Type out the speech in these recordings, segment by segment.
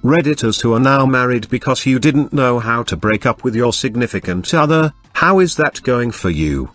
Redditors who are now married because you didn't know how to break up with your significant other, how is that going for you?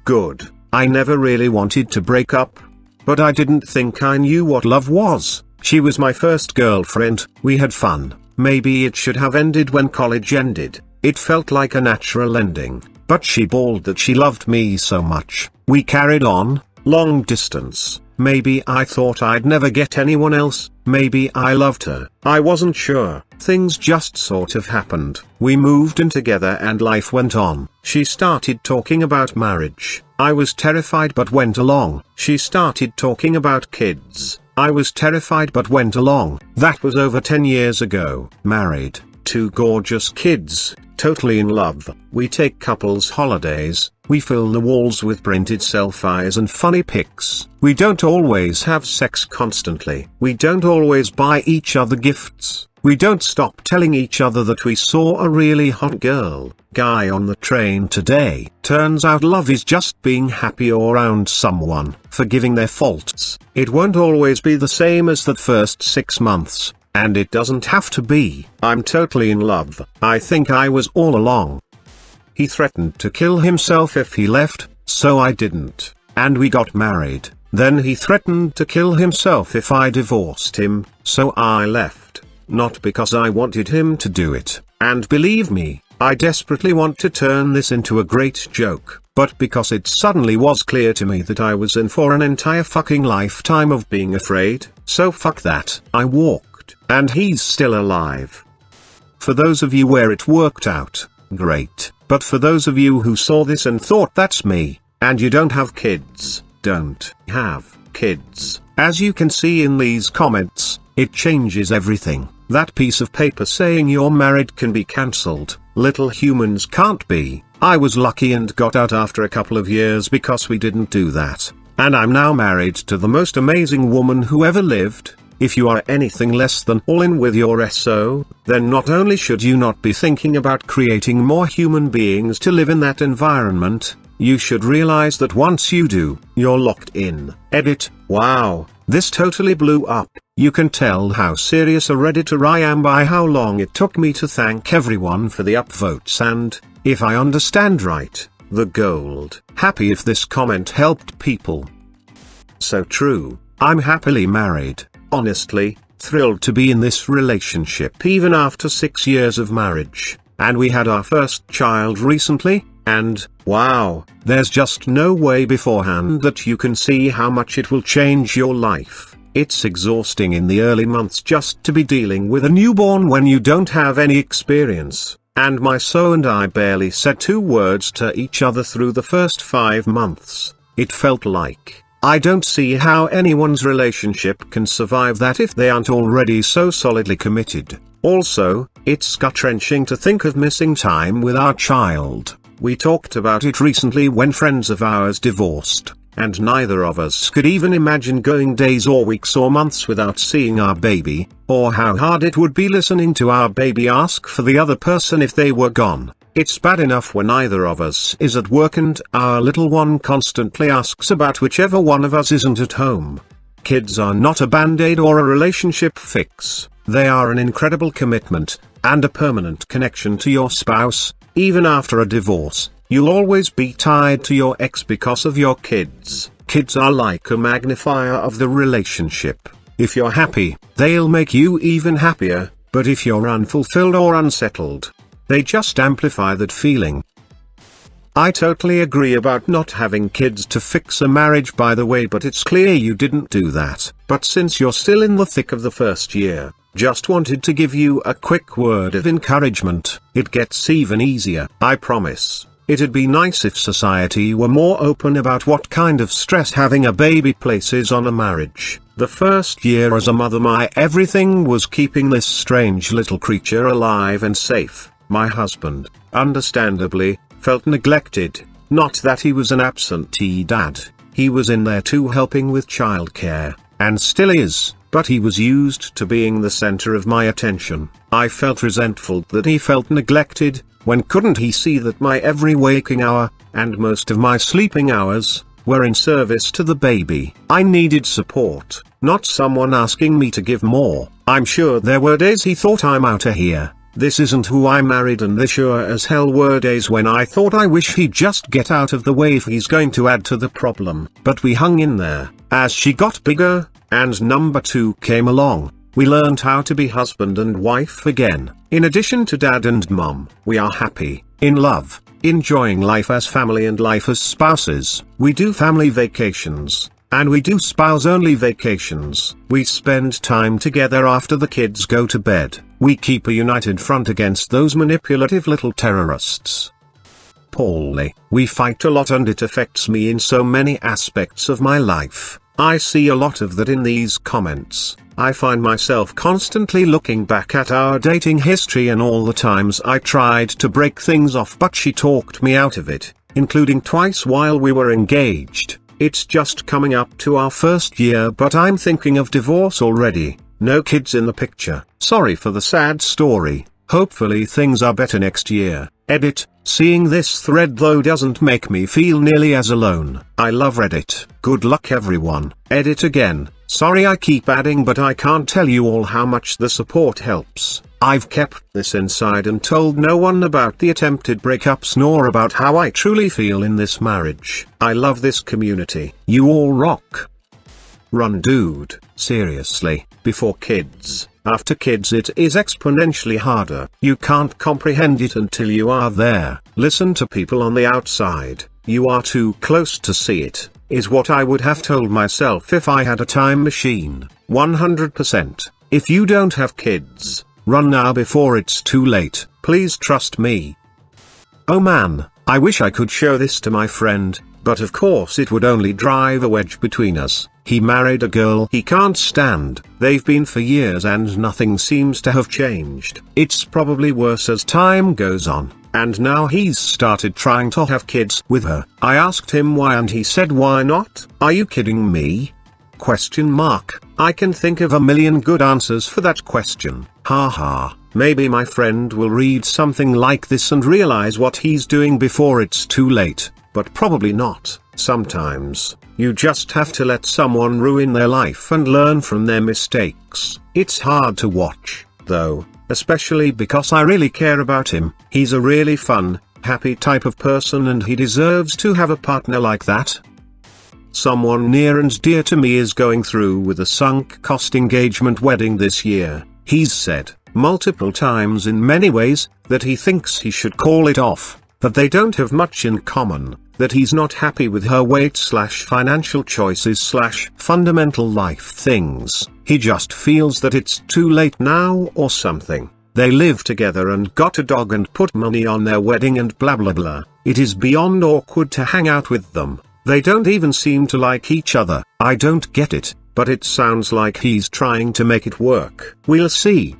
Good. I never really wanted to break up. But I didn't think I knew what love was. She was my first girlfriend, we had fun. Maybe it should have ended when college ended. It felt like a natural ending. But she bawled that she loved me so much. We carried on, long distance. Maybe I thought I'd never get anyone else, maybe I loved her. I wasn't sure. Things just sort of happened. We moved in together and life went on. She started talking about marriage. I was terrified but went along. She started talking about kids. I was terrified but went along. That was over 10 years ago. Married, 2 gorgeous kids, totally in love. We take couples holidays. We fill the walls with printed selfies and funny pics. We don't always have sex constantly. We don't always buy each other gifts. We don't stop telling each other that we saw a really hot guy on the train today. Turns out love is just being happy around someone, forgiving their faults. It won't always be the same as that first 6 months, and it doesn't have to be. I'm totally in love. I think I was all along. He threatened to kill himself if he left, so I didn't, and we got married. Then he threatened to kill himself if I divorced him, so I left. Not because I wanted him to do it, and believe me, I desperately want to turn this into a great joke, but because it suddenly was clear to me that I was in for an entire fucking lifetime of being afraid, so fuck that. I walked, and he's still alive. For those of you where it worked out, great. But for those of you who saw this and thought that's me, and you don't have kids, don't have kids. As you can see in these comments, it changes everything. That piece of paper saying you're married can be cancelled. Little humans can't be. I was lucky and got out after a couple of years because we didn't do that. And I'm now married to the most amazing woman who ever lived. If you are anything less than all in with your SO, then not only should you not be thinking about creating more human beings to live in that environment, you should realize that once you do, you're locked in. Edit. Wow, this totally blew up. You can tell how serious a Redditor I am by how long it took me to thank everyone for the upvotes and, if I understand right, the gold. Happy if this comment helped people. So true. I'm happily married. Honestly, thrilled to be in this relationship even after 6 years of marriage, and we had our first child recently, and, wow, there's just no way beforehand that you can see how much it will change your life. It's exhausting in the early months just to be dealing with a newborn when you don't have any experience, and my SO and I barely said 2 words to each other through the first 5 months. It felt like, I don't see how anyone's relationship can survive that if they aren't already so solidly committed. Also, it's gut-wrenching to think of missing time with our child. We talked about it recently when friends of ours divorced, and neither of us could even imagine going days or weeks or months without seeing our baby, or how hard it would be listening to our baby ask for the other person if they were gone. It's bad enough when either of us is at work and our little one constantly asks about whichever one of us isn't at home. Kids are not a band-aid or a relationship fix. They are an incredible commitment, and a permanent connection to your spouse. Even after a divorce, you'll always be tied to your ex because of your kids. Kids are like a magnifier of the relationship. If you're happy, they'll make you even happier, but if you're unfulfilled or unsettled, they just amplify that feeling. I totally agree about not having kids to fix a marriage, by the way, but it's clear you didn't do that. But since you're still in the thick of the first year, just wanted to give you a quick word of encouragement. It gets even easier, I promise. It'd be nice if society were more open about what kind of stress having a baby places on a marriage. The first year as a mother, my everything was keeping this strange little creature alive and safe. My husband, understandably, felt neglected. Not that he was an absentee dad, he was in there too helping with childcare, and still is, but he was used to being the center of my attention. I felt resentful that he felt neglected. When couldn't he see that my every waking hour, and most of my sleeping hours, were in service to the baby? I needed support, not someone asking me to give more. I'm sure there were days he thought I'm outta here. This isn't who I married, and there sure as hell were days when I thought I wish he'd just get out of the way if he's going to add to the problem. But we hung in there. As she got bigger, and number 2 came along, we learned how to be husband and wife again. In addition to dad and mom, we are happy, in love, enjoying life as family and life as spouses. We do family vacations, and we do spouse-only vacations. We spend time together after the kids go to bed. We keep a united front against those manipulative little terrorists. Poorly. We fight a lot, and it affects me in so many aspects of my life. I see a lot of that in these comments. I find myself constantly looking back at our dating history and all the times I tried to break things off, but she talked me out of it, including twice while we were engaged. It's just coming up to our first year, but I'm thinking of divorce already. No kids in the picture. Sorry for the sad story. Hopefully things are better next year. Edit. Seeing this thread though doesn't make me feel nearly as alone. I love Reddit. Good luck everyone. Edit again. Sorry I keep adding, but I can't tell you all how much the support helps. I've kept this inside and told no one about the attempted breakups nor about how I truly feel in this marriage. I love this community. You all rock. Run dude. Seriously, before kids. After kids it is exponentially harder. You can't comprehend it until you are there. Listen to people on the outside. You are too close to see it, is what I would have told myself if I had a time machine. 100%. If you don't have kids, run now before it's too late. Please trust me. Oh man, I wish I could show this to my friend, but of course it would only drive a wedge between us. He married a girl he can't stand. They've been for years and nothing seems to have changed. It's probably worse as time goes on, and now he's started trying to have kids with her. I asked him why and he said why not? Are you kidding me? Question mark. I can think of a million good answers for that question. Haha. Maybe my friend will read something like this and realize what he's doing before it's too late, but probably not. Sometimes, you just have to let someone ruin their life and learn from their mistakes. It's hard to watch, though, especially because I really care about him. He's a really fun, happy type of person and he deserves to have a partner like that. Someone near and dear to me is going through with a sunk cost engagement wedding this year. He's said, multiple times in many ways, that he thinks he should call it off, that they don't have much in common, that he's not happy with her weight/financial choices/fundamental life things. He just feels that it's too late now or something. They live together and got a dog and put money on their wedding and blah blah blah. It is beyond awkward to hang out with them. They don't even seem to like each other. I don't get it, but it sounds like he's trying to make it work. We'll see.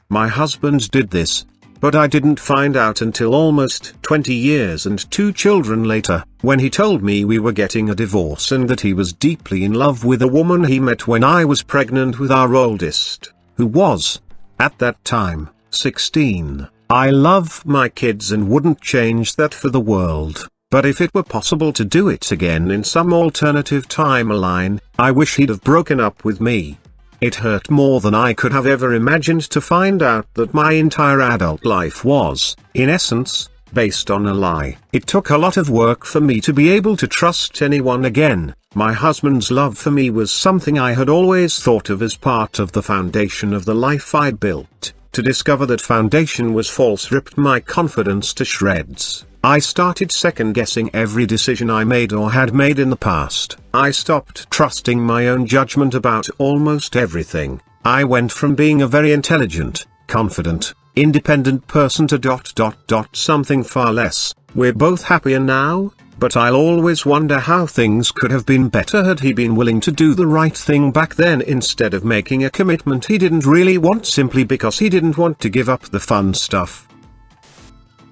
My husband did this, but I didn't find out until almost 20 years and 2 children later, when he told me we were getting a divorce and that he was deeply in love with a woman he met when I was pregnant with our oldest, who was, at that time, 16. I love my kids and wouldn't change that for the world, but if it were possible to do it again in some alternative timeline, I wish he'd have broken up with me. It hurt more than I could have ever imagined to find out that my entire adult life was, in essence, based on a lie. It took a lot of work for me to be able to trust anyone again. My husband's love for me was something I had always thought of as part of the foundation of the life I built. To discover that foundation was false ripped my confidence to shreds. I started second-guessing every decision I made or had made in the past. I stopped trusting my own judgment about almost everything. I went from being a very intelligent, confident, independent person to something far less. We're both happier now, but I'll always wonder how things could have been better had he been willing to do the right thing back then instead of making a commitment he didn't really want simply because he didn't want to give up the fun stuff.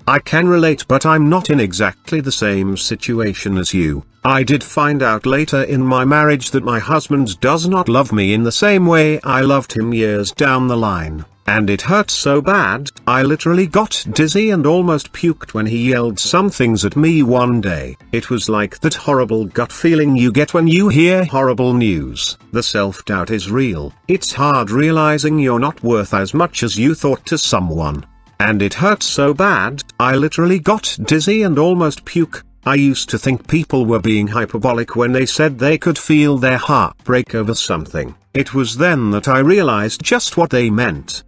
I can relate, but I'm not in exactly the same situation as you. I did find out later in my marriage that my husband does not love me in the same way I loved him years down the line, And it hurt so bad, I literally got dizzy and almost puked when he yelled some things at me one day. It was like that horrible gut feeling you get when you hear horrible news. The self-doubt is real. It's hard realizing you're not worth as much as you thought to someone. And it hurt so bad, I literally got dizzy and almost puke. I used to think people were being hyperbolic when they said they could feel their heart break over something. It was then that I realized just what they meant.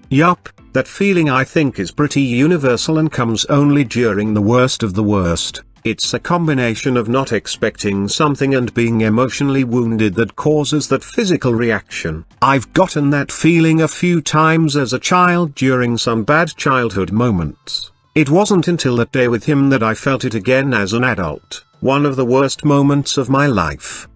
Yup, that feeling I think is pretty universal and comes only during the worst of the worst. It's a combination of not expecting something and being emotionally wounded that causes that physical reaction. I've gotten that feeling a few times as a child during some bad childhood moments. It wasn't until that day with him that I felt it again as an adult, one of the worst moments of my life.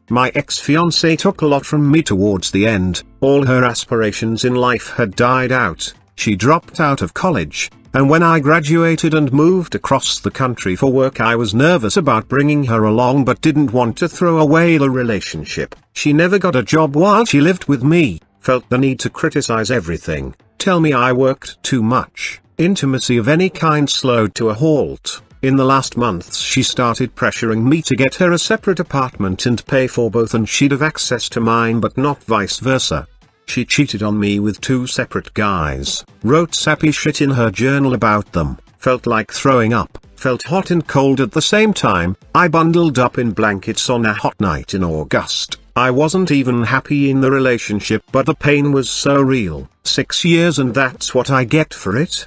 My ex-fiancée took a lot from me towards the end. All her aspirations in life had died out. She dropped out of college, and when I graduated and moved across the country for work, I was nervous about bringing her along but didn't want to throw away the relationship. She never got a job while she lived with me, felt the need to criticize everything, tell me I worked too much. Intimacy of any kind slowed to a halt. In the last months she started pressuring me to get her a separate apartment and pay for both, and she'd have access to mine but not vice versa. She cheated on me with 2 separate guys, wrote sappy shit in her journal about them, felt like throwing up, felt hot and cold at the same time. I bundled up in blankets on a hot night in August. I wasn't even happy in the relationship, but the pain was so real. 6 years and that's what I get for it?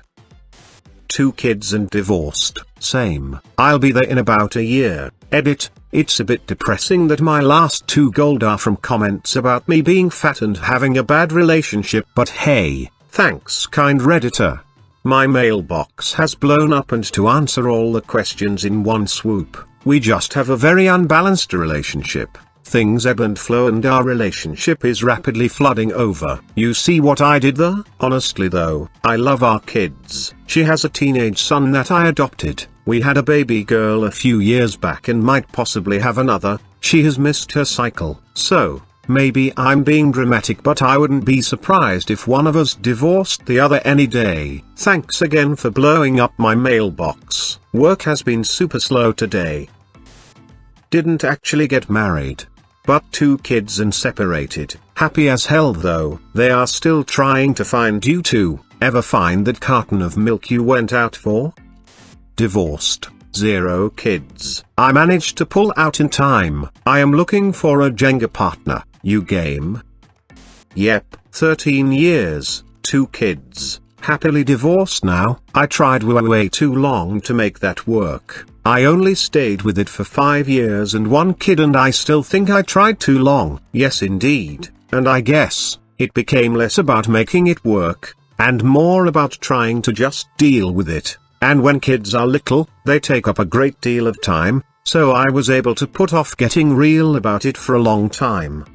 2 kids and divorced. Same. I'll be there in about a year. Edit. It's a bit depressing that my last 2 gold are from comments about me being fat and having a bad relationship, but hey, thanks kind redditor. My mailbox has blown up, and to answer all the questions in one swoop, we just have a very unbalanced relationship. Things ebb and flow and our relationship is rapidly flooding over. You see what I did there? Honestly though, I love our kids. She has a teenage son that I adopted. We had a baby girl a few years back and might possibly have another. She has missed her cycle. So, maybe I'm being dramatic, but I wouldn't be surprised if one of us divorced the other any day. Thanks again for blowing up my mailbox. Work has been super slow today. Didn't actually get married, but 2 kids and separated. Happy as hell though. They are still trying to find you too. Ever find that carton of milk you went out for? Divorced, 0 kids. I managed to pull out in time. I am looking for a Jenga partner. You game? Yep, 13 years, 2 kids. Happily divorced now. I tried way too long to make that work. I only stayed with it for 5 years and 1 kid, and I still think I tried too long. Yes indeed, and I guess it became less about making it work, and more about trying to just deal with it. And when kids are little, they take up a great deal of time, so I was able to put off getting real about it for a long time.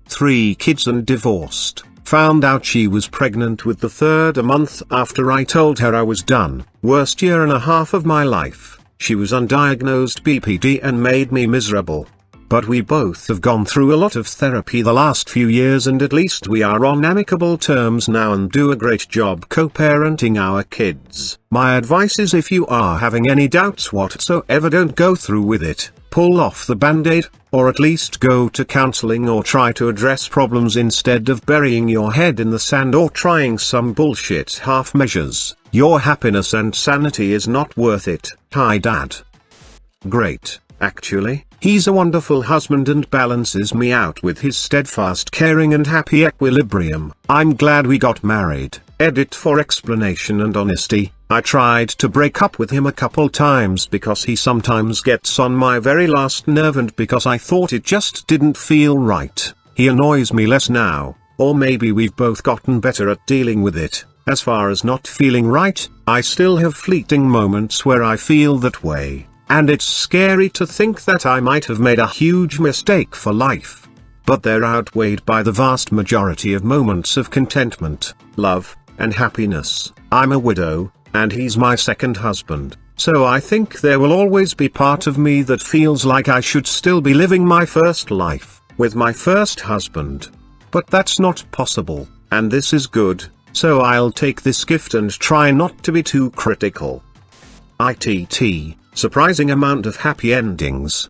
3 kids and divorced. Found out she was pregnant with the 3rd a month after I told her I was done. Worst year and a half of my life. She was undiagnosed BPD and made me miserable. But we both have gone through a lot of therapy the last few years, and at least we are on amicable terms now and do a great job co-parenting our kids. My advice is, if you are having any doubts whatsoever, don't go through with it. Pull off the band-aid, or at least go to counseling or try to address problems instead of burying your head in the sand or trying some bullshit half measures. Your happiness and sanity is not worth it. Hi Dad. Great, actually. He's a wonderful husband and balances me out with his steadfast caring and happy equilibrium. I'm glad we got married. Edit for explanation and honesty. I tried to break up with him a couple times because he sometimes gets on my very last nerve, and because I thought it just didn't feel right. He annoys me less now, or maybe we've both gotten better at dealing with it. As far as not feeling right, I still have fleeting moments where I feel that way, and it's scary to think that I might have made a huge mistake for life. But they're outweighed by the vast majority of moments of contentment, love, and happiness. I'm a widow, and he's my second husband, so I think there will always be part of me that feels like I should still be living my first life with my first husband. But that's not possible. and this is good, so I'll take this gift and try not to be too critical. ITT, surprising amount of happy endings.